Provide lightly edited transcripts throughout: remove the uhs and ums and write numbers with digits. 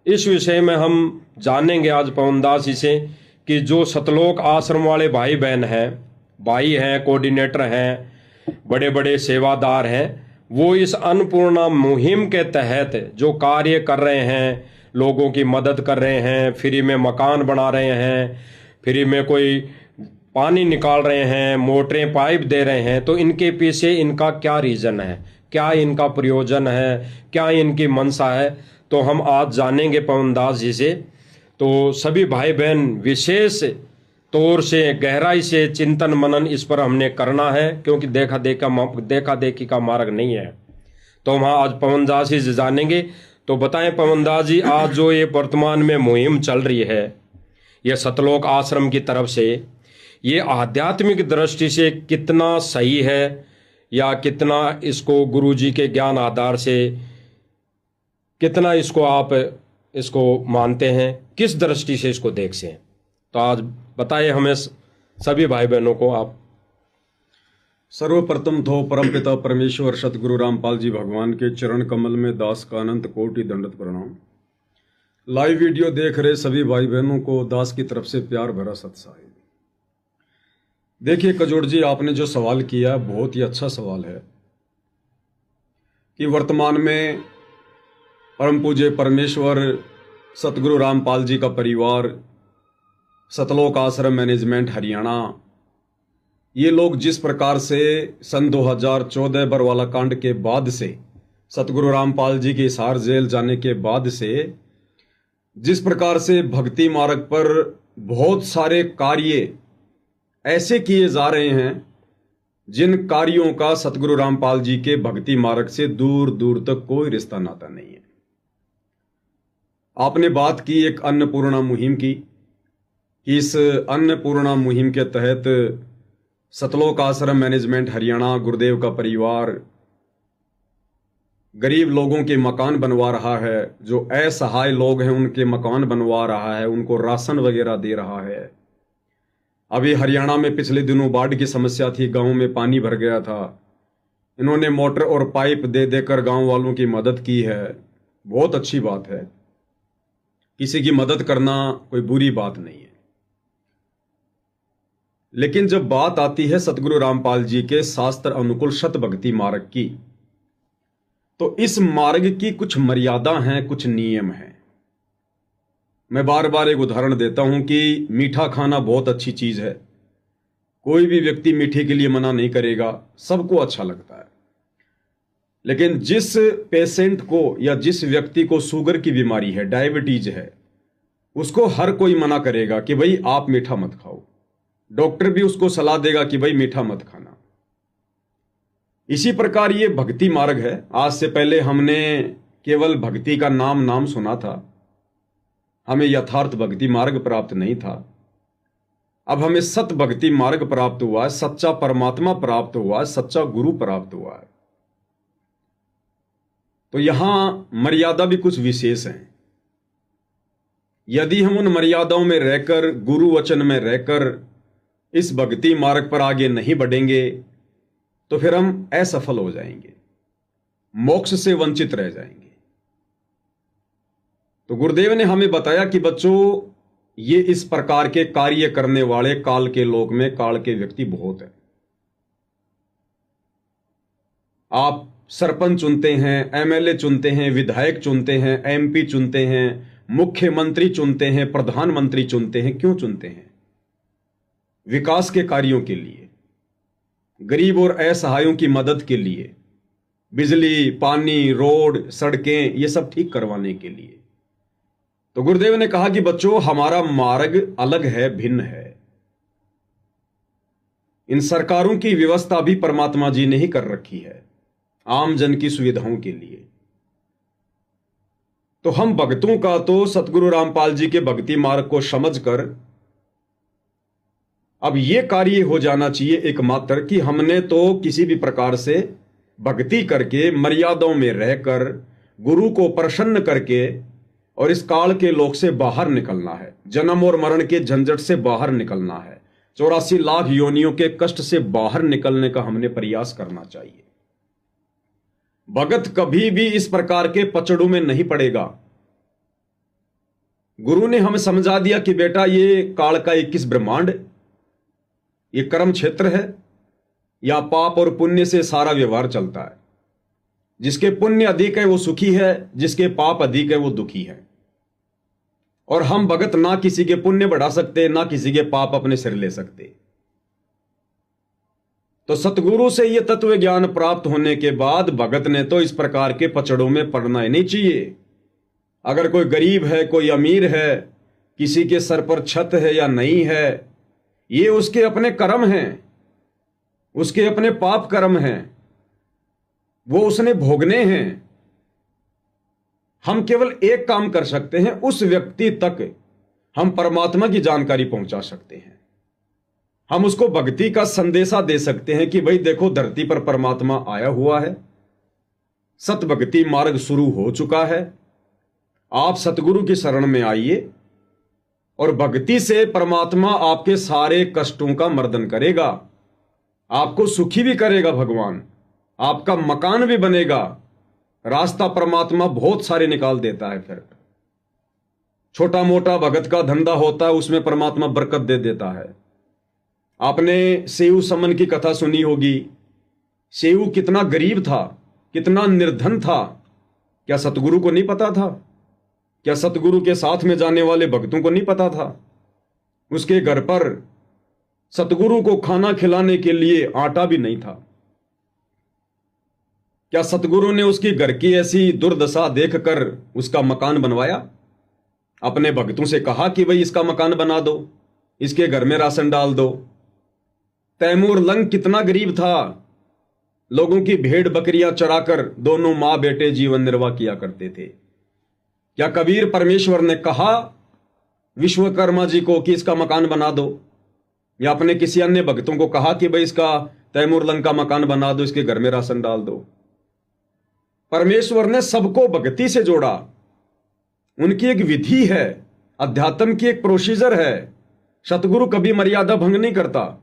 इस विषय में हम जानेंगे आज पवनदास जी से कि जो सतलोक आश्रम वाले भाई बहन हैं, भाई हैं, कोऑर्डिनेटर हैं, बड़े बड़े सेवादार हैं, वो इस अन्नपूर्णा मुहिम के तहत जो कार्य कर रहे हैं, लोगों की मदद कर रहे हैं, फ्री में मकान बना रहे हैं, फ्री में कोई पानी निकाल रहे हैं, मोटरें पाइप दे रहे हैं, तो इनके पीछे इनका क्या रीज़न है, क्या इनका प्रयोजन है, क्या इनकी मंशा है, तो हम आज जानेंगे पवनदास जी से। तो सभी भाई बहन विशेष तौर से गहराई से चिंतन मनन इस पर हमने करना है, क्योंकि देखा देखी का मार्ग नहीं है। तो हम आज पवनदास जी से जानेंगे। तो बताएं पवनदास जी, आज जो ये वर्तमान में मुहिम चल रही है, ये सतलोक आश्रम की तरफ से, ये आध्यात्मिक दृष्टि से कितना सही है या कितना इसको गुरु जी के ज्ञान आधार से कितना इसको आप इसको मानते हैं, किस दृष्टि से इसको देखते हैं? तो आज बताइए हमें सभी भाई बहनों को आप। सर्वप्रथम तो परमपिता परमेश्वर सतगुरु रामपाल जी भगवान के चरण कमल में दास का अनंत कोटि दंडवत प्रणाम। लाइव वीडियो देख रहे सभी भाई बहनों को दास की तरफ से प्यार भरा सत्साई। देखिए कजोड़ जी, आपने जो सवाल किया बहुत ही अच्छा सवाल है कि वर्तमान में परम पूज्य परमेश्वर सतगुरु रामपाल जी का परिवार, सतलोक आश्रम मैनेजमेंट हरियाणा, ये लोग जिस प्रकार से सन 2014 बरवाला कांड के बाद से, सतगुरु रामपाल जी के हिसार जेल जाने के बाद से, जिस प्रकार से भक्ति मार्ग पर बहुत सारे कार्य ऐसे किए जा रहे हैं जिन कार्यों का सतगुरु रामपाल जी के भक्ति मार्ग से दूर दूर तक कोई रिश्ता नाता नहीं है। आपने बात की एक अन्नपूर्णा मुहिम की, कि इस अन्नपूर्णा मुहिम के तहत सतलोक आश्रम मैनेजमेंट हरियाणा, गुरुदेव का परिवार गरीब लोगों के मकान बनवा रहा है, जो असहाय लोग हैं उनके मकान बनवा रहा है, उनको राशन वगैरह दे रहा है। अभी हरियाणा में पिछले दिनों बाढ़ की समस्या थी, गांव में पानी भर गया था, इन्होंने मोटर और पाइप दे देकर गांव वालों की मदद की है। बहुत अच्छी बात है, किसी की मदद करना कोई बुरी बात नहीं है। लेकिन जब बात आती है सतगुरु रामपाल जी के शास्त्र अनुकूल शत भक्ति मार्ग की, तो इस मार्ग की कुछ मर्यादा हैं, कुछ नियम हैं। मैं बार बार एक उदाहरण देता हूं कि मीठा खाना बहुत अच्छी चीज है, कोई भी व्यक्ति मीठे के लिए मना नहीं करेगा, सबको अच्छा लगता है। लेकिन जिस पेशेंट को या जिस व्यक्ति को शुगर की बीमारी है, डायबिटीज है, उसको हर कोई मना करेगा कि भाई आप मीठा मत खाओ। डॉक्टर भी उसको सलाह देगा कि भाई मीठा मत खाना। इसी प्रकार ये भक्ति मार्ग है। आज से पहले हमने केवल भक्ति का नाम सुना था, हमें यथार्थ भक्ति मार्ग प्राप्त नहीं था। अब हमें सत भक्ति मार्ग प्राप्त हुआ है, सच्चा परमात्मा प्राप्त हुआ है, सच्चा गुरु प्राप्त हुआ है। तो यहां मर्यादा भी कुछ विशेष हैं। यदि हम उन मर्यादाओं में रहकर, गुरु वचन में रहकर इस भक्ति मार्ग पर आगे नहीं बढ़ेंगे तो फिर हम असफल हो जाएंगे, मोक्ष से वंचित रह जाएंगे। तो गुरुदेव ने हमें बताया कि बच्चों, ये इस प्रकार के कार्य करने वाले काल के लोक में काल के व्यक्ति बहुत हैं। आप सरपंच चुनते हैं, एमएलए चुनते हैं, विधायक चुनते हैं, एमपी चुनते हैं, मुख्यमंत्री चुनते हैं, प्रधानमंत्री चुनते हैं। क्यों चुनते हैं? विकास के कार्यों के लिए, गरीब और असहायों की मदद के लिए, बिजली, पानी, रोड, सड़कें, ये सब ठीक करवाने के लिए। तो गुरुदेव ने कहा कि बच्चों, हमारा मार्ग अलग है, भिन्न है। इन सरकारों की व्यवस्था भी परमात्मा जी ने ही कर रखी है आम जन की सुविधाओं के लिए। तो हम भक्तों का तो सतगुरु रामपाल जी के भक्ति मार्ग को समझकर अब यह कार्य हो जाना चाहिए एकमात्र कि हमने तो किसी भी प्रकार से भक्ति करके, मर्यादाओं में रहकर, गुरु को प्रसन्न करके और इस काल के लोक से बाहर निकलना है, जन्म और मरण के झंझट से बाहर निकलना है, 84 लाख योनियों के कष्ट से बाहर निकलने का हमने प्रयास करना चाहिए। भगत कभी भी इस प्रकार के पचड़ों में नहीं पड़ेगा। गुरु ने हमें समझा दिया कि बेटा ये काल का 21 ब्रह्मांड, ये कर्म क्षेत्र है, या पाप और पुण्य से सारा व्यवहार चलता है। जिसके पुण्य अधिक है वो सुखी है, जिसके पाप अधिक है वो दुखी है। और हम भगत ना किसी के पुण्य बढ़ा सकते, ना किसी के पाप अपने सिर ले सकते। तो सतगुरु से यह तत्व ज्ञान प्राप्त होने के बाद भगत ने तो इस प्रकार के पचड़ों में पड़ना ही नहीं चाहिए। अगर कोई गरीब है, कोई अमीर है, किसी के सर पर छत है या नहीं है, ये उसके अपने कर्म हैं, उसके अपने पाप कर्म हैं, वो उसने भोगने हैं। हम केवल एक काम कर सकते हैं, उस व्यक्ति तक हम परमात्मा की जानकारी पहुंचा सकते हैं। हम उसको भक्ति का संदेशा दे सकते हैं कि भाई देखो, धरती पर परमात्मा आया हुआ है, सत भक्ति मार्ग शुरू हो चुका है, आप सतगुरु की शरण में आइए और भक्ति से परमात्मा आपके सारे कष्टों का मर्दन करेगा, आपको सुखी भी करेगा भगवान, आपका मकान भी बनेगा। रास्ता परमात्मा बहुत सारे निकाल देता है। फिर छोटा मोटा भगत का धंधा होता है, उसमें परमात्मा बरकत दे देता है। आपने सेऊ समन की कथा सुनी होगी। सेऊ कितना गरीब था, कितना निर्धन था, क्या सतगुरु को नहीं पता था? क्या सतगुरु के साथ में जाने वाले भक्तों को नहीं पता था? उसके घर पर सतगुरु को खाना खिलाने के लिए आटा भी नहीं था। क्या सतगुरु ने उसकी घर की ऐसी दुर्दशा देखकर उसका मकान बनवाया? अपने भक्तों से कहा कि भाई इसका मकान बना दो, इसके घर में राशन डाल दो। तैमूर लंग कितना गरीब था, लोगों की भेड़ बकरियां चराकर दोनों मां बेटे जीवन निर्वाह किया करते थे। क्या कबीर परमेश्वर ने कहा विश्वकर्मा जी को कि इसका मकान बना दो, या अपने किसी अन्य भक्तों को कहा कि भाई इसका तैमूर लंग का मकान बना दो, इसके घर में राशन डाल दो? परमेश्वर ने सबको भक्ति से जोड़ा। उनकी एक विधि है, अध्यात्म की एक प्रोसीजर है। सतगुरु कभी मर्यादा भंग नहीं करता।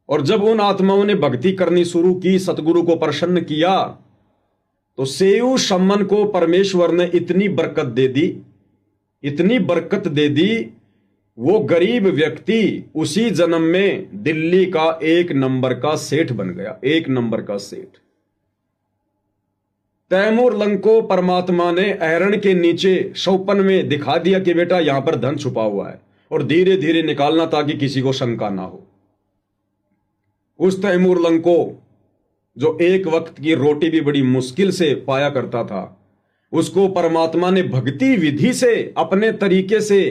और जब उन आत्माओं ने भक्ति करनी शुरू की, सतगुरु को प्रसन्न किया, तो सेऊ सम्मन को परमेश्वर ने इतनी बरकत दे दी, इतनी बरकत दे दी, वो गरीब व्यक्ति उसी जन्म में दिल्ली का 1 नंबर का सेठ बन गया। 1 नंबर का सेठ। तैमूर लंग को परमात्मा ने अहरण के नीचे शौपन में दिखा दिया कि बेटा यहां पर धन छुपा हुआ है, और धीरे धीरे निकालना ताकि किसी को शंका ना हो। उस तैमूर लंग को, जो एक वक्त की रोटी भी बड़ी मुश्किल से पाया करता था, उसको परमात्मा ने भक्ति विधि से अपने तरीके से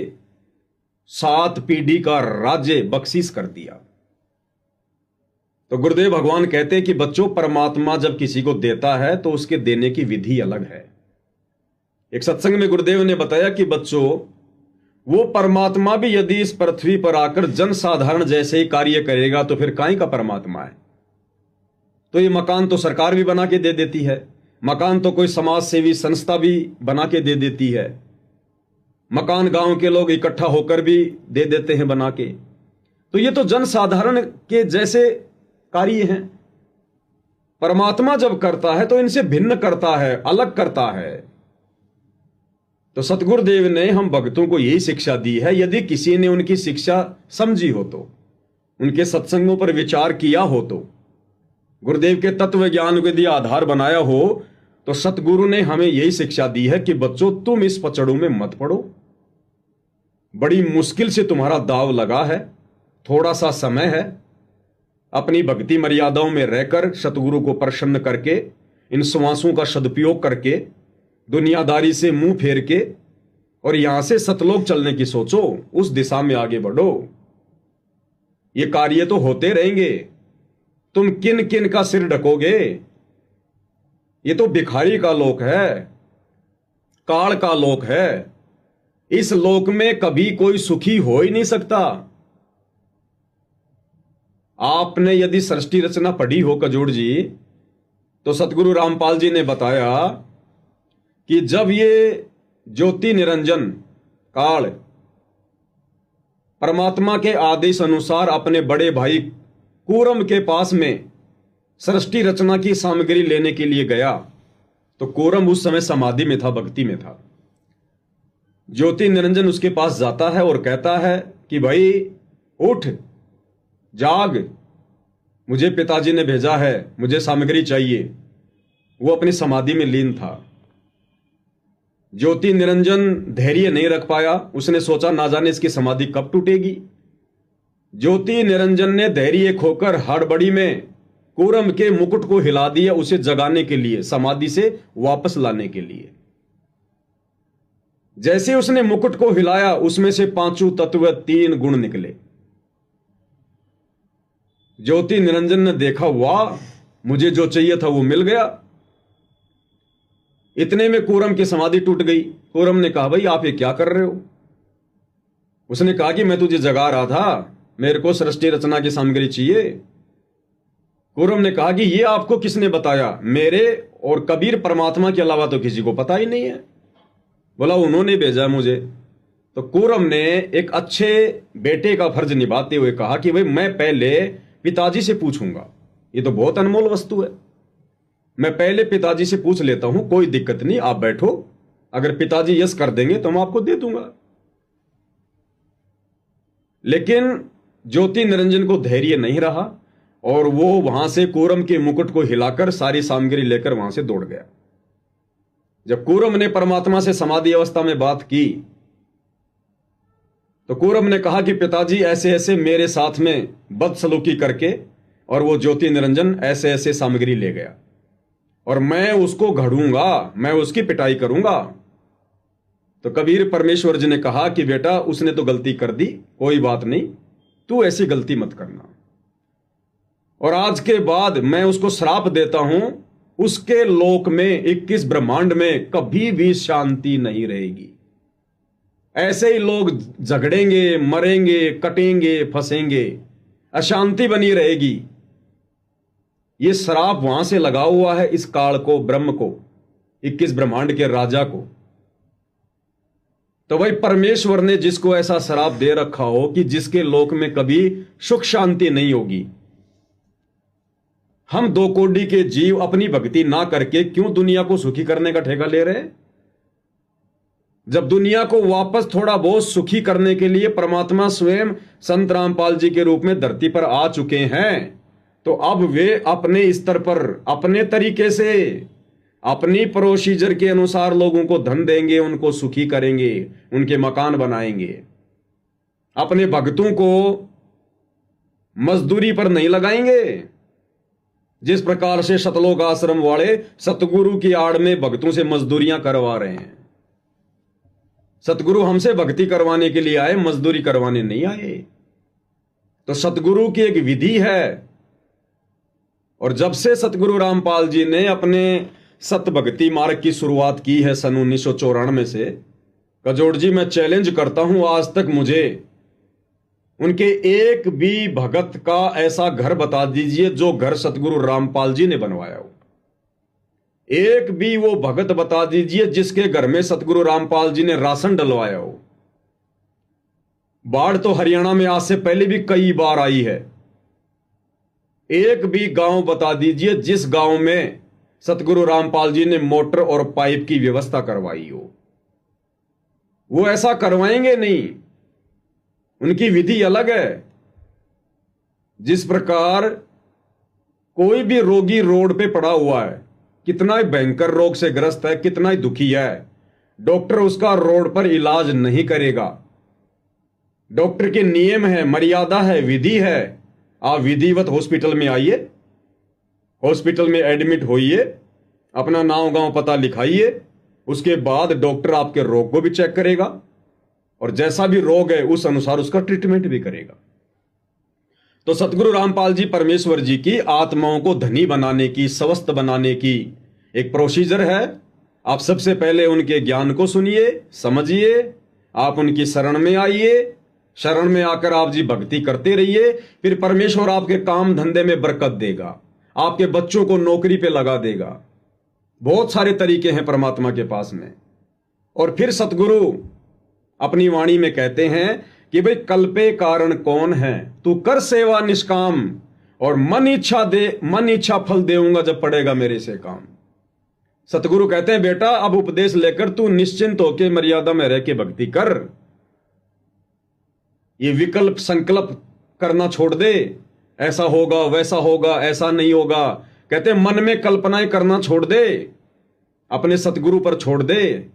7 पीढ़ी का राज्य बख्शीश कर दिया। तो गुरुदेव भगवान कहते हैं कि बच्चों, परमात्मा जब किसी को देता है तो उसके देने की विधि अलग है। एक सत्संग में गुरुदेव ने बताया कि बच्चों, वो परमात्मा भी यदि इस पृथ्वी पर आकर जनसाधारण जैसे ही कार्य करेगा तो फिर काहे का परमात्मा है? तो ये मकान तो सरकार भी बना के दे देती है, मकान तो कोई समाज सेवी संस्था भी बना के दे देती है, मकान गांव के लोग इकट्ठा होकर भी दे देते हैं बना के। तो ये तो जनसाधारण के जैसे कार्य हैं। परमात्मा जब करता है तो इनसे भिन्न करता है, अलग करता है। तो सतगुरुदेव ने हम भक्तों को यही शिक्षा दी है। यदि किसी ने उनकी शिक्षा समझी हो, तो उनके सत्संगों पर विचार किया हो, तो गुरुदेव के तत्व ज्ञान को यदि आधार बनाया हो, तो सतगुरु ने हमें यही शिक्षा दी है कि बच्चों, तुम इस पचड़ों में मत पड़ो। बड़ी मुश्किल से तुम्हारा दाव लगा है, थोड़ा सा समय है, अपनी भक्ति मर्यादाओं में रहकर सतगुरु को प्रसन्न करके, इन श्वासों का सदुपयोग करके, दुनियादारी से मुंह फेर के और यहां से सतलोक चलने की सोचो, उस दिशा में आगे बढ़ो। ये कार्य तो होते रहेंगे, तुम किन किन का सिर ढकोगे? ये तो भिखारी का लोक है, काल का लोक है। इस लोक में कभी कोई सुखी हो ही नहीं सकता। आपने यदि सृष्टि रचना पढ़ी हो कजोड़ जी, तो सतगुरु रामपाल जी ने बताया कि जब ये ज्योति निरंजन काल परमात्मा के आदेश अनुसार अपने बड़े भाई कूरम के पास में सृष्टि रचना की सामग्री लेने के लिए गया, तो कूरम उस समय समाधि में था, भक्ति में था। ज्योति निरंजन उसके पास जाता है और कहता है कि भाई उठ, जाग, मुझे पिताजी ने भेजा है, मुझे सामग्री चाहिए। वो अपनी समाधि में लीन था। ज्योति निरंजन धैर्य नहीं रख पाया। उसने सोचा ना जाने इसकी समाधि कब टूटेगी। ज्योति निरंजन ने धैर्य खोकर हड़बड़ी में कूरम के मुकुट को हिला दिया, उसे जगाने के लिए, समाधि से वापस लाने के लिए। जैसे उसने मुकुट को हिलाया, उसमें से पांचों तत्व, 3 गुण निकले। ज्योति निरंजन ने देखा, वाह, मुझे जो चाहिए था वो मिल गया। इतने में कूरम की समाधि टूट गई। कूरम ने कहा, भाई आप ये क्या कर रहे हो? उसने कहा कि मैं तुझे जगा रहा था, मेरे को सृष्टि रचना की सामग्री चाहिए। कूरम ने कहा कि ये आपको किसने बताया? मेरे और कबीर परमात्मा के अलावा तो किसी को पता ही नहीं है। बोला, उन्होंने भेजा मुझे। तो कूरम ने एक अच्छे बेटे का फर्ज निभाते हुए कहा कि भाई मैं पहले पिताजी से पूछूंगा, ये तो बहुत अनमोल वस्तु है, मैं पहले पिताजी से पूछ लेता हूं, कोई दिक्कत नहीं, आप बैठो, अगर पिताजी यस कर देंगे तो मैं आपको दे दूंगा। लेकिन ज्योति निरंजन को धैर्य नहीं रहा और वो वहां से कूरम के मुकुट को हिलाकर सारी सामग्री लेकर वहां से दौड़ गया। जब कूरम ने परमात्मा से समाधि अवस्था में बात की तो कूरम ने कहा कि पिताजी ऐसे ऐसे मेरे साथ में बदसलूकी करके, और वो ज्योति निरंजन ऐसे ऐसे सामग्री ले गया और मैं उसको घड़ूंगा, मैं उसकी पिटाई करूंगा। तो कबीर परमेश्वर जी ने कहा कि बेटा उसने तो गलती कर दी, कोई बात नहीं, तू ऐसी गलती मत करना, और आज के बाद मैं उसको श्राप देता हूं, उसके लोक में 21 ब्रह्मांड में कभी भी शांति नहीं रहेगी। ऐसे ही लोग झगड़ेंगे, मरेंगे, कटेंगे, फंसेंगे, अशांति बनी रहेगी। ये श्राप वहां से लगा हुआ है इस काल को, ब्रह्म को, 21 ब्रह्मांड के राजा को। तो भाई परमेश्वर ने जिसको ऐसा श्राप दे रखा हो कि जिसके लोक में कभी सुख शांति नहीं होगी, हम 2 कोटि के जीव अपनी भक्ति ना करके क्यों दुनिया को सुखी करने का ठेका ले रहे हैं? जब दुनिया को वापस थोड़ा बहुत सुखी करने के लिए परमात्मा स्वयं संत रामपाल जी के रूप में धरती पर आ चुके हैं, तो अब वे अपने स्तर पर, अपने तरीके से, अपनी प्रोसीजर के अनुसार लोगों को धन देंगे, उनको सुखी करेंगे, उनके मकान बनाएंगे। अपने भक्तों को मजदूरी पर नहीं लगाएंगे। जिस प्रकार से सतलोक आश्रम वाले सतगुरु की आड़ में भक्तों से मजदूरियां करवा रहे हैं। सतगुरु हमसे भक्ति करवाने के लिए आए, मजदूरी करवाने नहीं आए। तो सतगुरु की एक विधि है, और जब से सतगुरु रामपाल जी ने अपने सत भक्ति मार्ग की शुरुआत की है सन 1994 से, कजोड़ जी मैं चैलेंज करता हूं, आज तक मुझे उनके एक भी भगत का ऐसा घर बता दीजिए जो घर सतगुरु रामपाल जी ने बनवाया हो। एक भी वो भगत बता दीजिए जिसके घर में सतगुरु रामपाल जी ने राशन डलवाया हो। बाढ़ तो हरियाणा में आज से पहले भी कई बार आई है। एक भी गांव बता दीजिए जिस गांव में सतगुरु रामपाल जी ने मोटर और पाइप की व्यवस्था करवाई हो। वो ऐसा करवाएंगे नहीं, उनकी विधि अलग है। जिस प्रकार कोई भी रोगी रोड पे पड़ा हुआ है, कितना ही भयंकर रोग से ग्रस्त है, कितना ही दुखी है, डॉक्टर उसका रोड पर इलाज नहीं करेगा। डॉक्टर के नियम है, मर्यादा है, विधि है। आप विधिवत हॉस्पिटल में आइए, हॉस्पिटल में एडमिट होइए, अपना नाम गांव पता लिखाइए, उसके बाद डॉक्टर आपके रोग को भी चेक करेगा और जैसा भी रोग है उस अनुसार उसका ट्रीटमेंट भी करेगा। तो सतगुरु रामपाल जी परमेश्वर जी की आत्माओं को धनी बनाने की, स्वस्थ बनाने की एक प्रोसीजर है। आप सबसे पहले उनके ज्ञान को सुनिए, समझिए, आप उनकी शरण में आइए, शरण में आकर आप जी भक्ति करते रहिए, फिर परमेश्वर आपके काम धंधे में बरकत देगा, आपके बच्चों को नौकरी पे लगा देगा। बहुत सारे तरीके हैं परमात्मा के पास में। और फिर सतगुरु अपनी वाणी में कहते हैं कि भाई कल्पे कारण कौन है, तू कर सेवा निष्काम और मन इच्छा फल देऊंगा जब पड़ेगा मेरे से काम। सतगुरु कहते हैं बेटा अब उपदेश लेकर तू निश्चिंत होकर मर्यादा में रह के भक्ति कर। ये विकल्प संकल्प करना छोड़ दे, ऐसा होगा वैसा होगा ऐसा नहीं होगा। कहते हैं मन में कल्पनाएं करना छोड़ दे, अपने सतगुरु पर छोड़ दे।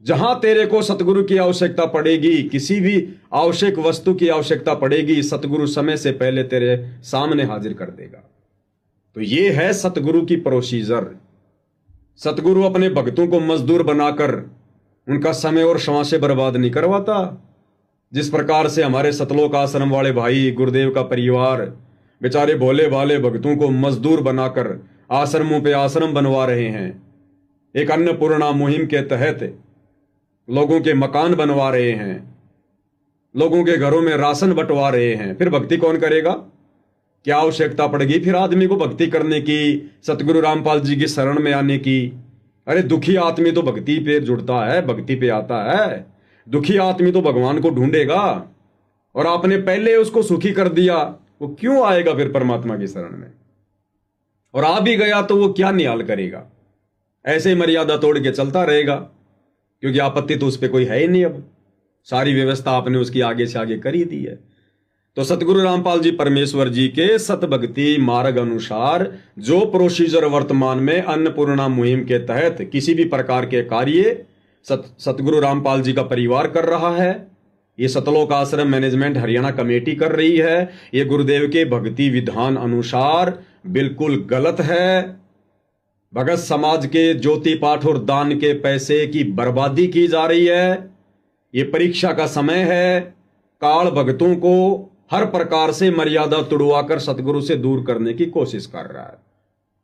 जहां तेरे को सतगुरु की आवश्यकता पड़ेगी, किसी भी आवश्यक वस्तु की आवश्यकता पड़ेगी, सतगुरु समय से पहले तेरे सामने हाजिर कर देगा। तो ये है सतगुरु की प्रोसीजर। सतगुरु अपने भक्तों को मजदूर बनाकर उनका समय और श्वासें बर्बाद नहीं करवाता। जिस प्रकार से हमारे सतलोक आश्रम वाले भाई, गुरुदेव का परिवार बेचारे भोले भाले भक्तों को मजदूर बनाकर आश्रमों पे आश्रम बनवा रहे हैं, एक अन्नपूर्णा मुहिम के तहत लोगों के मकान बनवा रहे हैं, लोगों के घरों में राशन बंटवा रहे हैं, फिर भक्ति कौन करेगा? क्या आवश्यकता पड़ेगी फिर आदमी को भक्ति करने की, सतगुरु रामपाल जी की शरण में आने की? अरे दुखी आदमी तो भक्ति पे जुड़ता है, भक्ति पे आता है। दुखी आदमी तो भगवान को ढूंढेगा, और आपने पहले उसको सुखी कर दिया, वो क्यों आएगा फिर परमात्मा की शरण में? और आ भी गया तो वो क्या निहाल करेगा? ऐसे ही मर्यादा तोड़ के चलता रहेगा, क्योंकि आपत्ति तो उस पर कोई है ही नहीं। अब सारी व्यवस्था आपने उसकी आगे से आगे कर ही दी है। तो सतगुरु रामपाल जी परमेश्वर जी के सतभक्ति मार्ग अनुसार जो प्रोसीजर वर्तमान में अन्नपूर्णा मुहिम के तहत किसी भी प्रकार के कार्य सतगुरु रामपाल जी का परिवार कर रहा है, ये सतलोक आश्रम मैनेजमेंट हरियाणा कमेटी कर रही है, ये गुरुदेव के भक्ति विधान अनुसार बिल्कुल गलत है। भगत समाज के ज्योति पाठ और दान के पैसे की बर्बादी की जा रही है। ये परीक्षा का समय है। काल भक्तों को हर प्रकार से मर्यादा तुड़वाकर सतगुरु से दूर करने की कोशिश कर रहा है,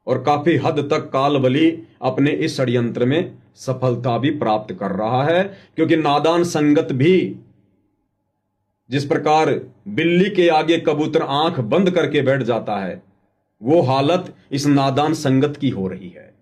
और काफी हद तक काल बलि अपने इस षड्यंत्र में सफलता भी प्राप्त कर रहा है। क्योंकि नादान संगत भी, जिस प्रकार बिल्ली के आगे कबूतर आंख बंद करके बैठ जाता है, वो हालत इस नादान संगत की हो रही है।